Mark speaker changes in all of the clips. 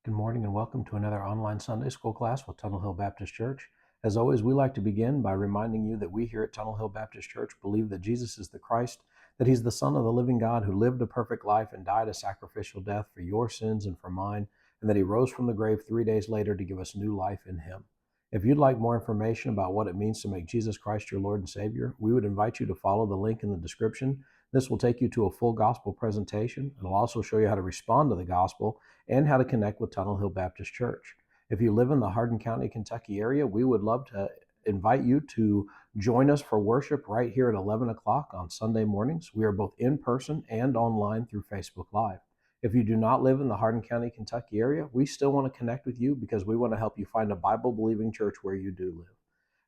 Speaker 1: Good morning and welcome to another online Sunday school class with Tunnel Hill Baptist Church. As always, we like to begin by reminding you that we here at Tunnel Hill Baptist Church believe that Jesus is the Christ, that he's the Son of the living God who lived a perfect life and died a sacrificial death for your sins and for mine, and that he rose from the grave 3 days later to give us new life in him. If you'd like more information about what it means to make Jesus Christ your Lord and Savior, we would invite you to follow the link in the description. This will take you to a full gospel presentation. It'll also show you how to respond to the gospel and how to connect with Tunnel Hill Baptist Church. If you live in the Hardin County, Kentucky area, we would love to invite you to join us for worship right here at 11 o'clock on Sunday mornings. We are both in person and online through Facebook Live. If you do not live in the Hardin County, Kentucky area, we still want to connect with you because we want to help you find a Bible-believing church where you do live.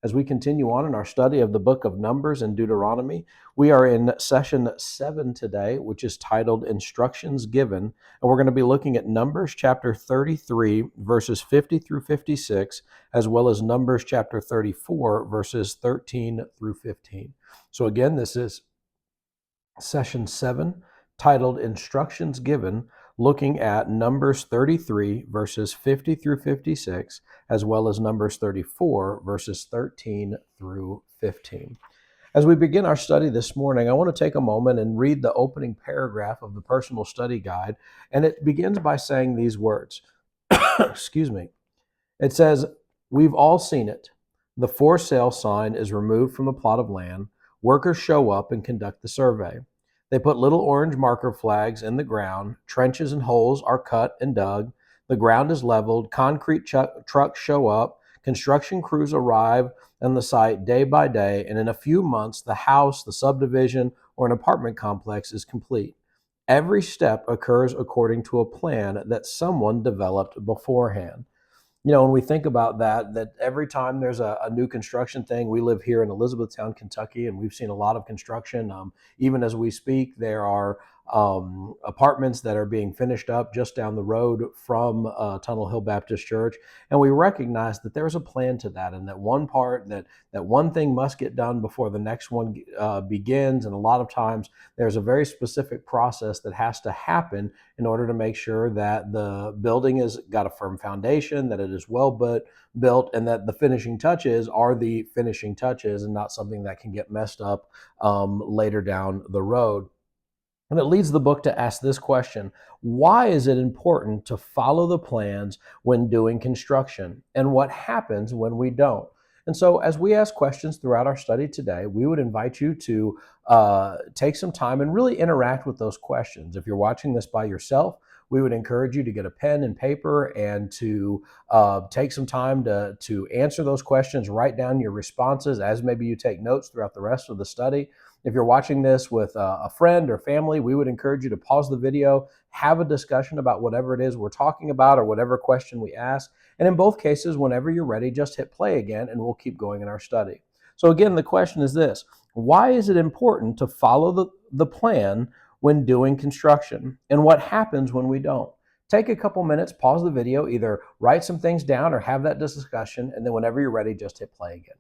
Speaker 1: As we continue on in our study of the book of Numbers and Deuteronomy, we are in session 7 today, which is titled Instructions Given. And we're going to be looking at Numbers chapter 33, verses 50 through 56, as well as Numbers chapter 34, verses 13 through 15. So again, this is session 7, titled Instructions Given, looking at Numbers 33, verses 50 through 56, as well as Numbers 34, verses 13 through 15. As we begin our study this morning, I want to take a moment and read the opening paragraph of the Personal Study Guide, and it begins by saying these words. Excuse me. It says, "We've all seen it. The for sale sign is removed from the plot of land. Workers show up and conduct the survey. They put little orange marker flags in the ground. Trenches and holes are cut and dug. The ground is leveled. Concrete trucks show up. Construction crews arrive on the site day by day. And in a few months, the house, the subdivision, or an apartment complex is complete. Every step occurs according to a plan that someone developed beforehand." When we think about that every time there's a new construction thing, we live here in Elizabethtown, Kentucky, and we've seen a lot of construction. Even as we speak, there are apartments that are being finished up just down the road from Tunnel Hill Baptist Church. And we recognize that there's a plan to that, and that one thing must get done before the next one begins. And a lot of times there's a very specific process that has to happen in order to make sure that the building has got a firm foundation, that it is well built, and that the finishing touches are the finishing touches and not something that can get messed up later down the road. And it leads the book to ask this question: why is it important to follow the plans when doing construction? And what happens when we don't? And so, as we ask questions throughout our study today, we would invite you to take some time and really interact with those questions. If you're watching this by yourself, we would encourage you to get a pen and paper and to take some time to answer those questions, write down your responses as maybe you take notes throughout the rest of the study. If you're watching this with a friend or family, we would encourage you to pause the video, have a discussion about whatever it is we're talking about or whatever question we ask. And in both cases, whenever you're ready, just hit play again and we'll keep going in our study. So again, the question is this: why is it important to follow the plan when doing construction? And what happens when we don't? Take a couple minutes, pause the video, either write some things down or have that discussion, and then whenever you're ready, just hit play again.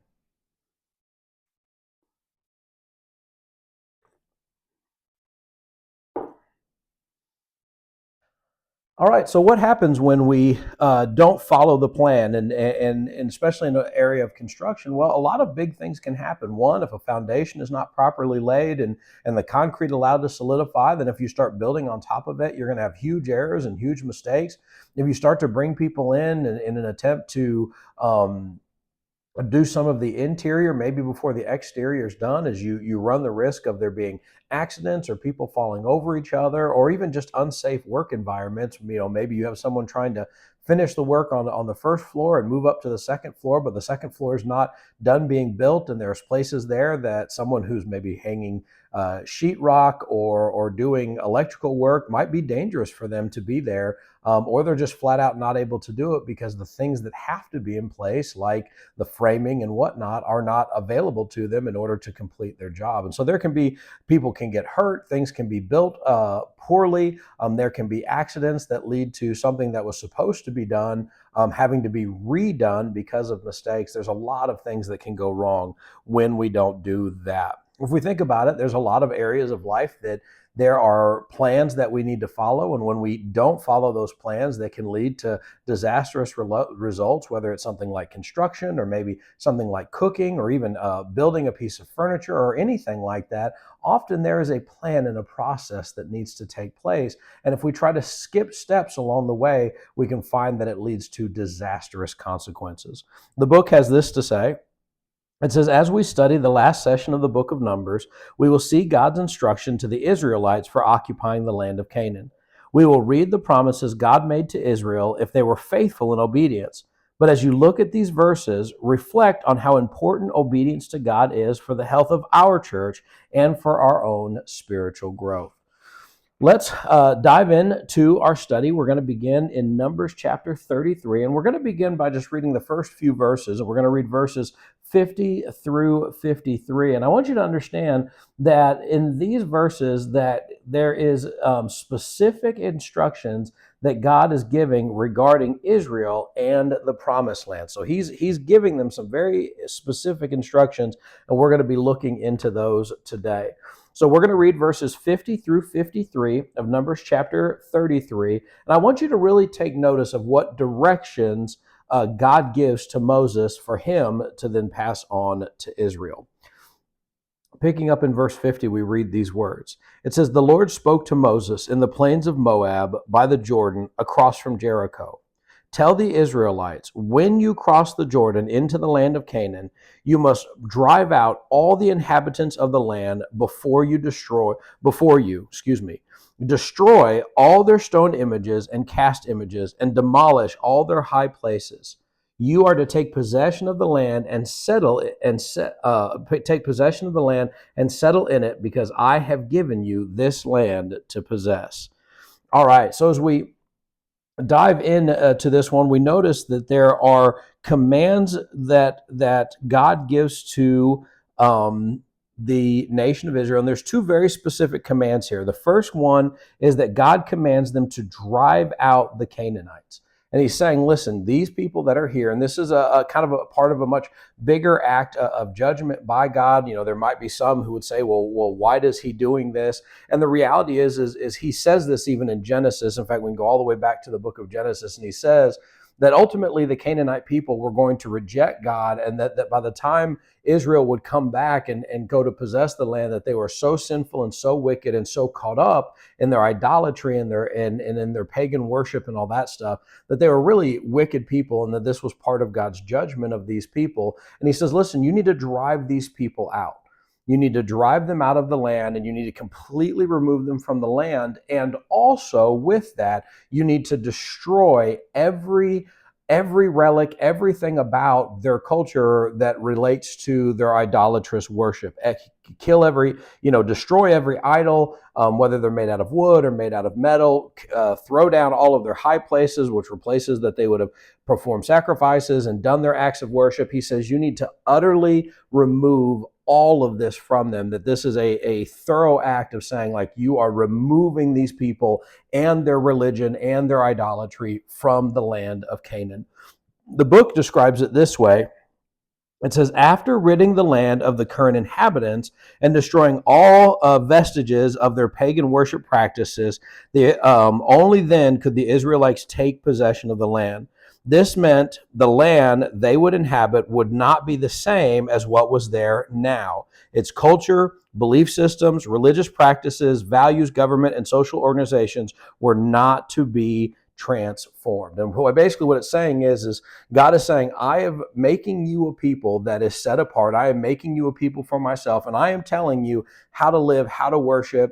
Speaker 1: All right, so what happens when we don't follow the plan, and especially in the area of construction? Well, a lot of big things can happen. One, if a foundation is not properly laid and the concrete allowed to solidify, then if you start building on top of it, you're going to have huge errors and huge mistakes. If you start to bring people in an attempt to do some of the interior maybe before the exterior is done, as you run the risk of there being accidents or people falling over each other, or even just unsafe work environments. Maybe you have someone trying to finish the work on the first floor and move up to the second floor, but the second floor is not done being built, and there's places there that someone who's maybe hanging sheetrock or doing electrical work might be dangerous for them to be there, or they're just flat out not able to do it because the things that have to be in place, like the framing and whatnot, are not available to them in order to complete their job. And so people can get hurt, things can be built poorly, there can be accidents that lead to something that was supposed to be done having to be redone because of mistakes. There's a lot of things that can go wrong when we don't do that. If we think about it, there's a lot of areas of life There are plans that we need to follow, and when we don't follow those plans, they can lead to disastrous results, whether it's something like construction or maybe something like cooking or even building a piece of furniture or anything like that. Often there is a plan and a process that needs to take place. And if we try to skip steps along the way, we can find that it leads to disastrous consequences. The book has this to say. It says, as we study the last session of the book of Numbers, we will see God's instruction to the Israelites for occupying the land of Canaan. We will read the promises God made to Israel if they were faithful in obedience. But as you look at these verses, reflect on how important obedience to God is for the health of our church and for our own spiritual growth. Let's dive into our study. We're going to begin in Numbers chapter 33, and we're going to begin by just reading the first few verses. We're going to read verses 50 through 53. And I want you to understand that in these verses that there is specific instructions that God is giving regarding Israel and the promised land. So he's giving them some very specific instructions, and we're going to be looking into those today. So we're going to read verses 50 through 53 of Numbers chapter 33. And I want you to really take notice of what directions God gives to Moses for him to then pass on to Israel. Picking up in verse 50, we read these words. It says, the Lord spoke to Moses in the plains of Moab by the Jordan across from Jericho. Tell the Israelites, when you cross the Jordan into the land of Canaan, you must drive out all the inhabitants of the land before you destroy all their stone images and cast images and demolish all their high places. You are to take possession of the land and settle it, and take possession of the land and settle in it, because I have given you this land to possess. All right, so as we dive in to this one, we notice that there are commands that God gives to the nation of Israel, and there's two very specific commands here. The first one is that God commands them to drive out the Canaanites. And he's saying, listen, these people that are here, and this is a kind of a part of a much bigger act of judgment by God. You know, there might be some who would say, well, why is he doing this? And the reality is he says this even in Genesis. In fact, we can go all the way back to the book of Genesis, and he says that ultimately the Canaanite people were going to reject God, and that by the time Israel would come back and go to possess the land, that they were so sinful and so wicked and so caught up in their idolatry and in their pagan worship and all that stuff, that they were really wicked people, and that this was part of God's judgment of these people. And he says, listen, you need to drive these people out. You need to drive them out of the land, and you need to completely remove them from the land. And also with that, you need to destroy every relic, everything about their culture that relates to their idolatrous worship. Kill destroy every idol, whether they're made out of wood or made out of metal. Throw down all of their high places, which were places that they would have performed sacrifices and done their acts of worship. He says you need to utterly remove all of this from them, that this is a thorough act of saying, like, you are removing these people and their religion and their idolatry from the land of Canaan. The book describes it this way. It says, after ridding the land of the current inhabitants and destroying all vestiges of their pagan worship practices, only then could the Israelites take possession of the land. This meant the land they would inhabit would not be the same as what was there now. Its culture, belief systems, religious practices, values, government, and social organizations were not to be transformed. And basically what it's saying is God is saying, I am making you a people that is set apart. I am making you a people for myself, and I am telling you how to live, how to worship,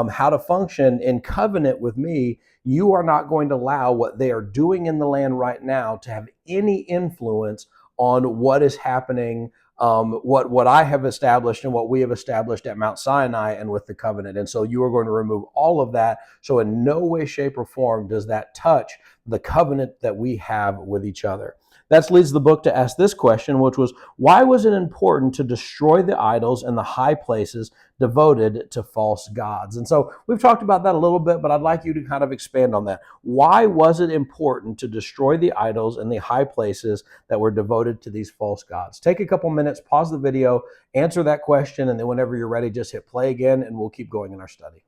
Speaker 1: how to function in covenant with me. You are not going to allow what they are doing in the land right now to have any influence on what is happening, what I have established and what we have established at Mount Sinai and with the covenant. And so you are going to remove all of that. So in no way, shape, or form does that touch the covenant that we have with each other. That leads the book to ask this question, which was, why was it important to destroy the idols and the high places devoted to false gods? And so we've talked about that a little bit, but I'd like you to kind of expand on that. Why was it important to destroy the idols and the high places that were devoted to these false gods? Take a couple minutes, pause the video, answer that question, and then whenever you're ready, just hit play again, and we'll keep going in our study.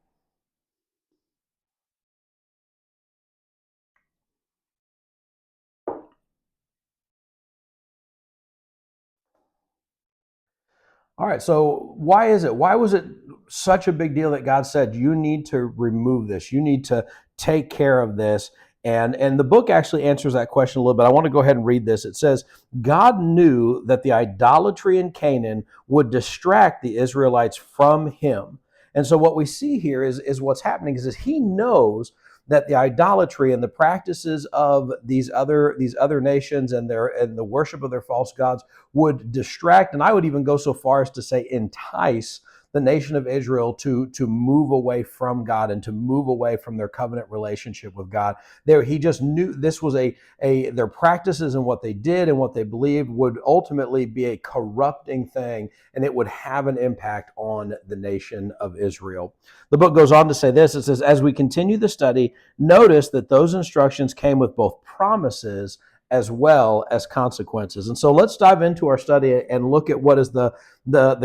Speaker 1: All right, so why is it? Why was it such a big deal that God said you need to remove this? You need to take care of this. And the book actually answers that question a little bit. I want to go ahead and read this. It says, God knew that the idolatry in Canaan would distract the Israelites from him. And so what we see here is what's happening is he knows that the idolatry and the practices of these other nations and the worship of their false gods would distract, and I would even go so far as to say entice the nation of Israel to move away from God and to move away from their covenant relationship with God. There, he just knew this was a their practices and what they did and what they believed would ultimately be a corrupting thing, and it would have an impact on the nation of Israel. The book goes on to say this. It says, as we continue the study, notice that those instructions came with both promises as well as consequences. And so let's dive into our study and look at what is the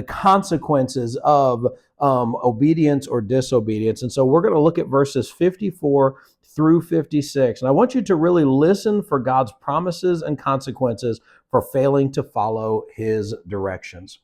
Speaker 1: consequences of obedience or disobedience. And so we're going to look at verses 54 through 56. And I want you to really listen for God's promises and consequences for failing to follow his directions.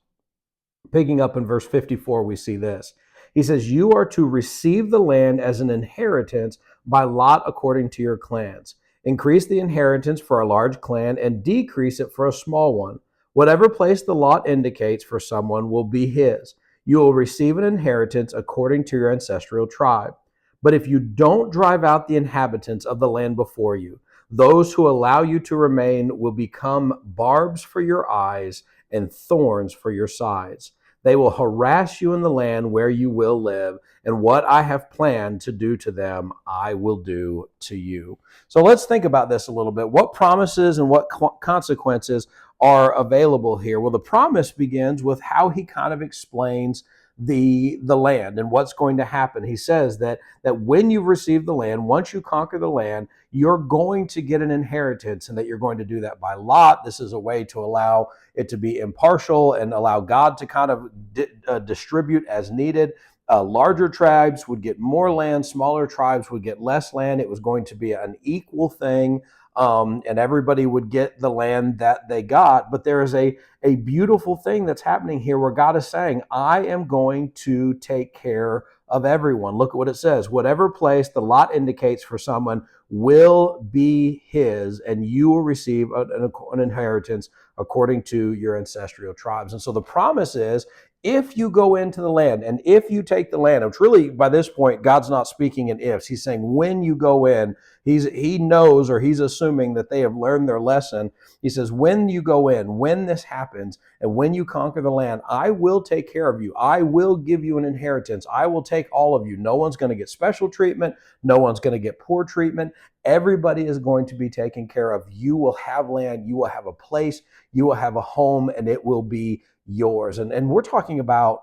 Speaker 1: Picking up in verse 54, we see this. He says, you are to receive the land as an inheritance by lot according to your clans. Increase the inheritance for a large clan and decrease it for a small one. Whatever place the lot indicates for someone will be his. You will receive an inheritance according to your ancestral tribe. But if you don't drive out the inhabitants of the land before you, those who allow you to remain will become barbs for your eyes and thorns for your sides. They will harass you in the land where you will live, and what I have planned to do to them, I will do to you. So let's think about this a little bit. What promises and what consequences are available here? Well, the promise begins with how he kind of explains the land and what's going to happen. He says that when you receive the land, once you conquer the land, you're going to get an inheritance, and that you're going to do that by lot. This is a way to allow it to be impartial and allow God to kind of distribute as needed. Larger tribes would get more land, smaller tribes would get less land. It was going to be an equal thing, and everybody would get the land that they got. But there is a beautiful thing that's happening here where God is saying, I am going to take care of everyone. Look at what it says. Whatever place the lot indicates for someone will be his, and you will receive an inheritance according to your ancestral tribes. And so the promise is, if you go into the land and if you take the land, which really by this point, God's not speaking in ifs. He's saying when you go in, he knows, or he's assuming that they have learned their lesson. He says, when you go in, when this happens, and when you conquer the land, I will take care of you. I will give you an inheritance. I will take all of you. No one's going to get special treatment. No one's going to get poor treatment. Everybody is going to be taken care of. You will have land. You will have a place. You will have a home, and it will be yours. And we're talking about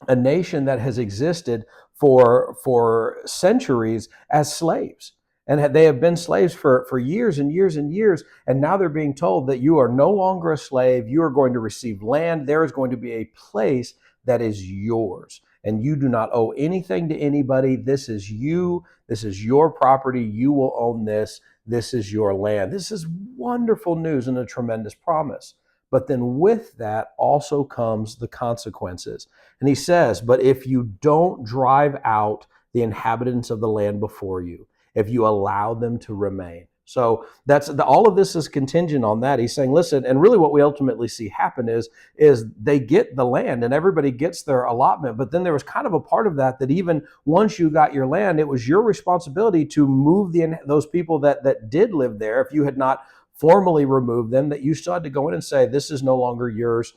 Speaker 1: a nation that has existed for centuries as slaves. And they have been slaves for years and years and years. And now they're being told that you are no longer a slave. You are going to receive land. There is going to be a place that is yours. And you do not owe anything to anybody. This is you. This is your property. You will own this. This is your land. This is wonderful news and a tremendous promise. But then with that also comes the consequences. And he says, but if you don't drive out the inhabitants of the land before you, if you allow them to remain. So all of this is contingent on that. He's saying, listen, and really what we ultimately see happen is they get the land and everybody gets their allotment. But then there was kind of a part of that even once you got your land, it was your responsibility to move those people that did live there. If you had not formally removed them, that you still had to go in and say, this is no longer yours.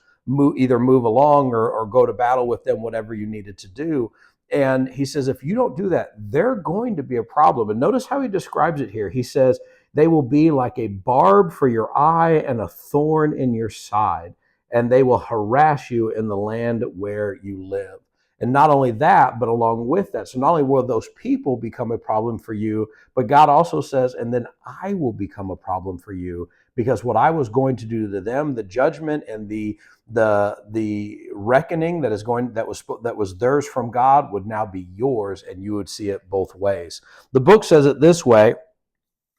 Speaker 1: Either move along or go to battle with them, whatever you needed to do. And he says, if you don't do that, they're going to be a problem. And notice how he describes it here. He says, they will be like a barb for your eye and a thorn in your side, and they will harass you in the land where you live. And not only that, but along with that, so not only will those people become a problem for you, but God also says, and then I will become a problem for you, because what I was going to do to them, the judgment and the reckoning that was theirs from God would now be yours, and you would see it both ways. The book says it this way.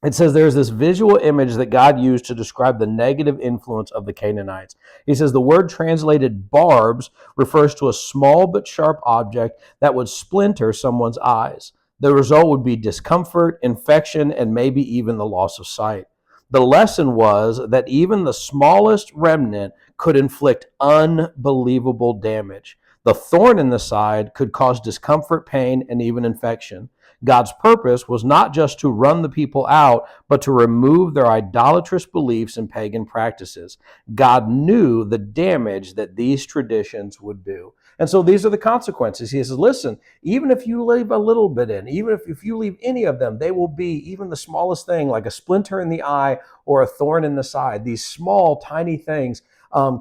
Speaker 1: It says there's this visual image that God used to describe the negative influence of the Canaanites. He says the word translated barbs refers to a small but sharp object that would splinter someone's eyes. The result would be discomfort, infection, and maybe even the loss of sight. The lesson was that even the smallest remnant could inflict unbelievable damage. The thorn in the side could cause discomfort, pain, and even infection. God's purpose was not just to run the people out, but to remove their idolatrous beliefs and pagan practices. God knew the damage that these traditions would do. And so these are the consequences. He says, listen, even if you leave a little bit in, even if you leave any of them, they will be even the smallest thing, like a splinter in the eye or a thorn in the side. These small, tiny things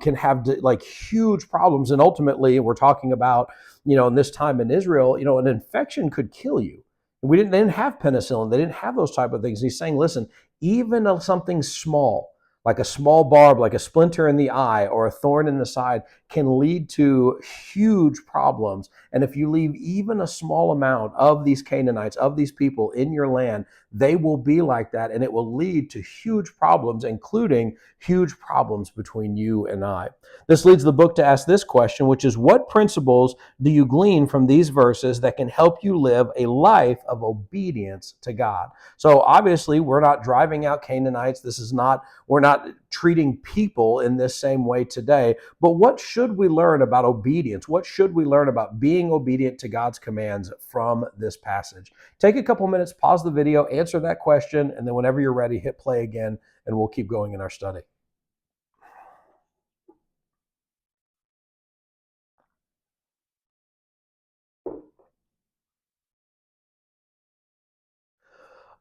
Speaker 1: can have like huge problems. And ultimately, we're talking about, in this time in Israel, an infection could kill you. They didn't have penicillin. They didn't have those type of things. He's saying, listen, even something small, like a small barb, like a splinter in the eye or a thorn in the side, can lead to huge problems. And if you leave even a small amount of these Canaanites, of these people in your land, they will be like that, and it will lead to huge problems, including huge problems between you and I. This leads the book to ask this question, which is, what principles do you glean from these verses that can help you live a life of obedience to God? So obviously, we're not driving out Canaanites. We're not treating people in this same way today. But what should we learn about obedience? What should we learn about being obedient to God's commands from this passage? Take a couple minutes, pause the video, answer that question, and then whenever you're ready, hit play again, and we'll keep going in our study.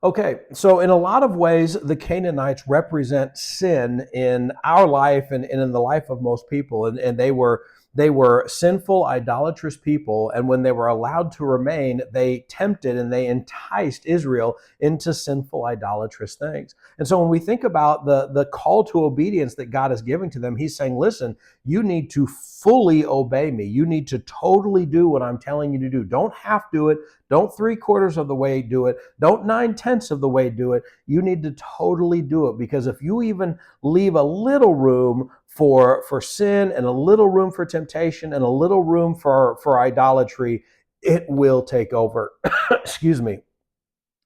Speaker 1: Okay, so in a lot of ways, the Canaanites represent sin in our life and in the life of most people. And they were sinful, idolatrous people. And when they were allowed to remain, they tempted and they enticed Israel into sinful, idolatrous things. And so when we think about the call to obedience that God is giving to them, he's saying, listen, you need to fully obey me. You need to totally do what I'm telling you to do. Don't half do it. Don't 3/4 of the way do it. Don't 9/10 of the way do it. You need to totally do it, because if you even leave a little room for sin and a little room for temptation and a little room for idolatry, it will take over. Excuse me.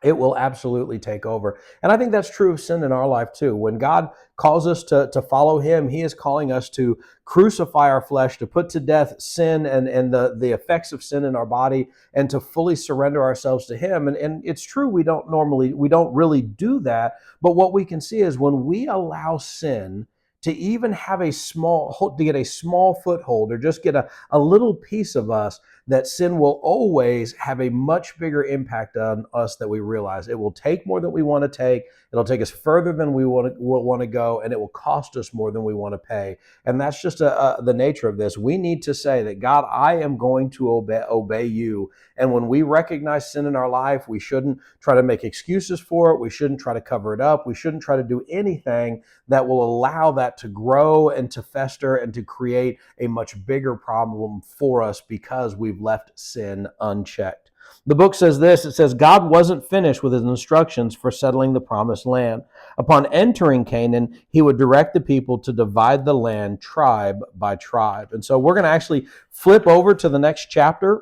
Speaker 1: It will absolutely take over. And I think that's true of sin in our life too. When God calls us to follow him, he is calling us to crucify our flesh, to put to death sin and the effects of sin in our body, and to fully surrender ourselves to him. And it's true, we don't really do that. But what we can see is when we allow sin to even have to get a small foothold, or just get a little piece of us, that sin will always have a much bigger impact on us than we realize. It will take more than we want to take. It'll take us further than we want to go, and it will cost us more than we want to pay. And that's just the nature of this. We need to say that, God, I am going to obey you. And when we recognize sin in our life, we shouldn't try to make excuses for it. We shouldn't try to cover it up. We shouldn't try to do anything that will allow that to grow and to fester and to create a much bigger problem for us, because we've left sin unchecked. The book says this. It says, God wasn't finished with his instructions for settling the promised land. Upon entering Canaan, he would direct the people to divide the land tribe by tribe. And so we're going to actually flip over to the next chapter,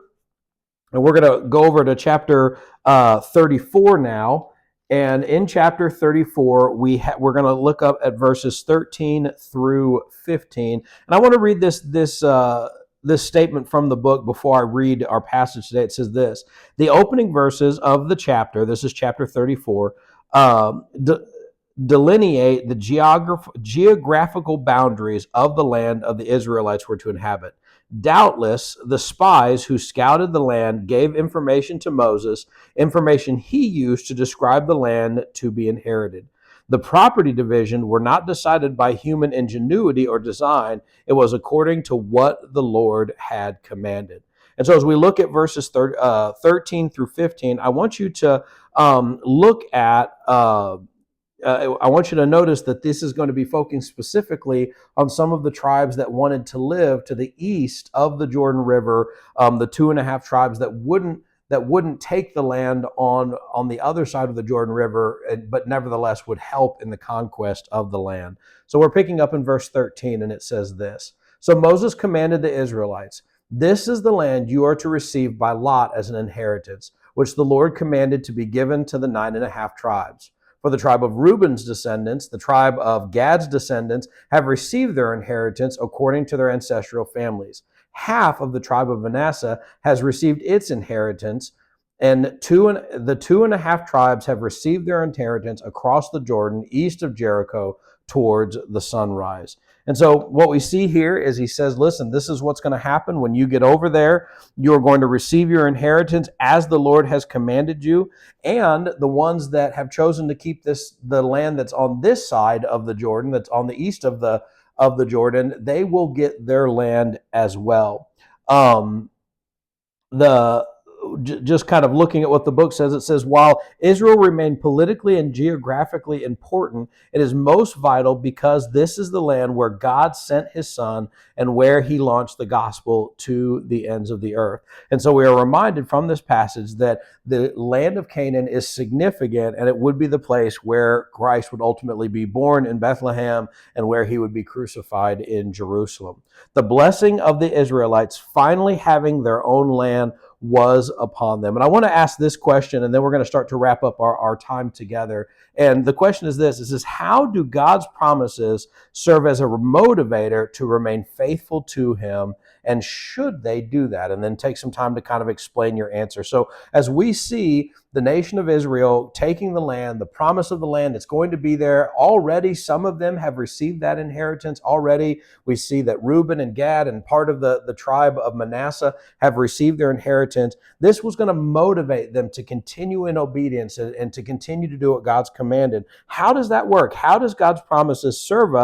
Speaker 1: and we're going to go over to chapter 34 now. And in chapter 34, we're going to look up at verses 13 through 15. And I want to read this statement from the book before I read our passage today. It says this: the opening verses of the chapter, this is chapter 34, delineate the geographical boundaries of the land of the Israelites were to inhabit. Doubtless, the spies who scouted the land gave information to Moses, information he used to describe the land to be inherited. The property division were not decided by human ingenuity or design. It was according to what the Lord had commanded. And so as we look at verses 13 through 15, I want you to look at I want you to notice that this is going to be focusing specifically on some of the tribes that wanted to live to the east of the Jordan River, the 2.5 tribes that that wouldn't take the land on the other side of the Jordan River, but nevertheless would help in the conquest of the land. So we're picking up in verse 13, and it says this. So Moses commanded the Israelites, "This is the land you are to receive by lot as an inheritance, which the Lord commanded to be given to the 9.5 tribes. For the tribe of Reuben's descendants, the tribe of Gad's descendants, have received their inheritance according to their ancestral families. Half of the tribe of Manasseh has received its inheritance, and the 2.5 tribes have received their inheritance across the Jordan, east of Jericho, towards the sunrise." And so what we see here is he says, listen, this is what's going to happen when you get over there. You're going to receive your inheritance as the Lord has commanded you. And the ones that have chosen to keep the land that's on this side of the Jordan, that's on the east of the Jordan, they will get their land as well. The Just kind of looking at what the book says, it says, while Israel remained politically and geographically important, it is most vital because this is the land where God sent his son and where he launched the gospel to the ends of the earth. And so we are reminded from this passage that the land of Canaan is significant, and it would be the place where Christ would ultimately be born in Bethlehem and where he would be crucified in Jerusalem. The blessing of the Israelites finally having their own land was upon them. And I want to ask this question, and then we're going to start to wrap up our time together. And the question is this, how do God's promises serve as a motivator to remain faithful to him? And should they do that? And then take some time to kind of explain your answer. So as we see the nation of Israel taking the land, the promise of the land, it's going to be there already. Some of them have received that inheritance already. We see that Reuben and Gad and part of the tribe of Manasseh have received their inheritance. This was going to motivate them to continue in obedience and to continue to do what God's commanded. How does that work? How does God's promises serve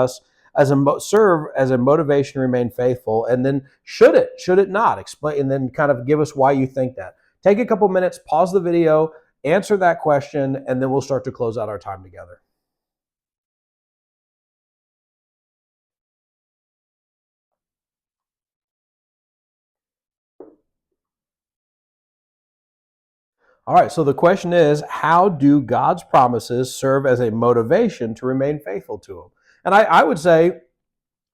Speaker 1: as a motivation to remain faithful? And then should it not? Explain, and then kind of give us why you think that. Take a couple minutes, pause the video, answer that question, and then we'll start to close out our time together. All right, so the question is, how do God's promises serve as a motivation to remain faithful to him? And I would say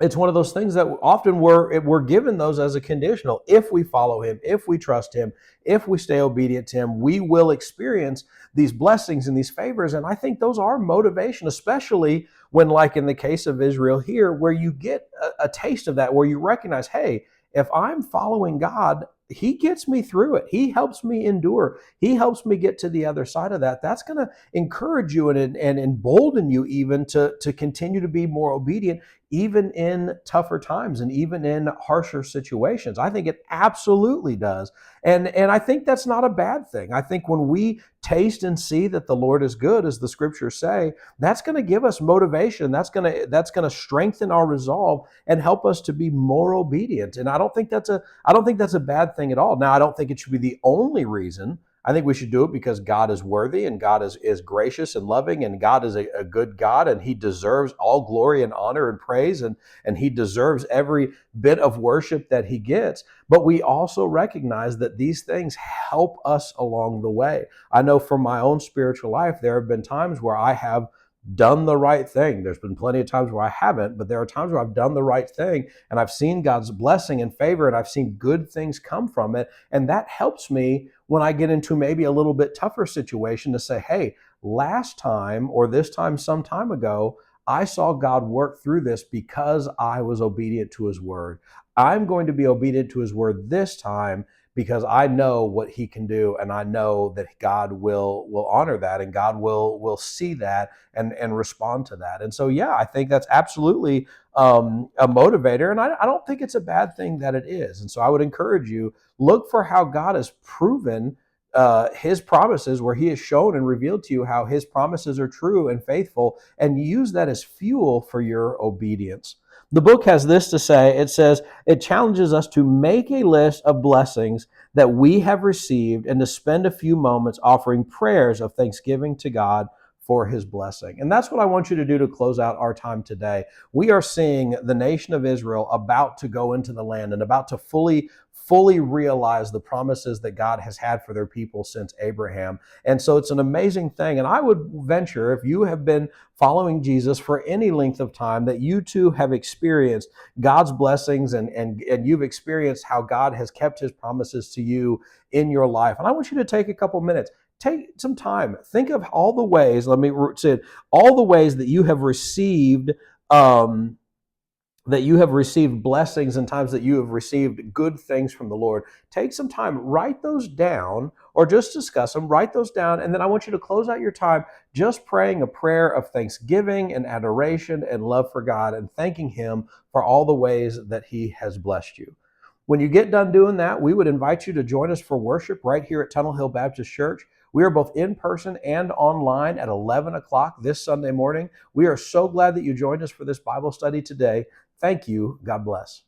Speaker 1: it's one of those things that often we're given those as a conditional. If we follow him, if we trust him, if we stay obedient to him, we will experience these blessings and these favors. And I think those are motivation, especially when, like in the case of Israel here, where you get a taste of that, where you recognize, hey, if I'm following God, he gets me through it. He helps me endure. He helps me get to the other side of that. That's going to encourage you and embolden you even to continue to be more obedient, even in tougher times and even in harsher situations. I think it absolutely does. And I think that's not a bad thing. I think when we taste and see that the Lord is good, as the scriptures say, that's going to give us motivation. That's going to strengthen our resolve and help us to be more obedient. And I don't think that's a bad thing at all. Now, I don't think it should be the only reason. I think we should do it because God is worthy and God is gracious and loving, and God is a good God, and he deserves all glory and honor and praise, and he deserves every bit of worship that he gets. But we also recognize that these things help us along the way. I know from my own spiritual life, there have been times where I have done the right thing. There's been plenty of times where I haven't, but there are times where I've done the right thing and I've seen God's blessing and favor, and I've seen good things come from it. And that helps me when I get into maybe a little bit tougher situation to say, hey, last time or this time some time ago, I saw God work through this because I was obedient to his word. I'm going to be obedient to his word this time because I know what he can do, and I know that God will honor that, and God will see that and respond to that. And so, yeah, I think that's absolutely a motivator, and I don't think it's a bad thing that it is. And so I would encourage you, look for how God has proven his promises, where he has shown and revealed to you how his promises are true and faithful, and use that as fuel for your obedience. The book has this to say. It says, it challenges us to make a list of blessings that we have received and to spend a few moments offering prayers of thanksgiving to God for his blessing. And that's what I want you to do to close out our time today. We are seeing the nation of Israel about to go into the land and about to fully fully realize the promises that God has had for their people since Abraham. And so it's an amazing thing. And I would venture, if you have been following Jesus for any length of time, that you too have experienced God's blessings and you've experienced how God has kept his promises to you in your life. And I want you to take a couple minutes. Take some time. Think of all the ways, let me say it, all the ways that you have received blessings and times that you have received good things from the Lord. Take some time, write those down, or just discuss them. Write those down, and then I want you to close out your time just praying a prayer of thanksgiving and adoration and love for God and thanking him for all the ways that he has blessed you. When you get done doing that, we would invite you to join us for worship right here at Tunnel Hill Baptist Church. We are both in person and online at 11 o'clock this Sunday morning. We are so glad that you joined us for this Bible study today. Thank you. God bless.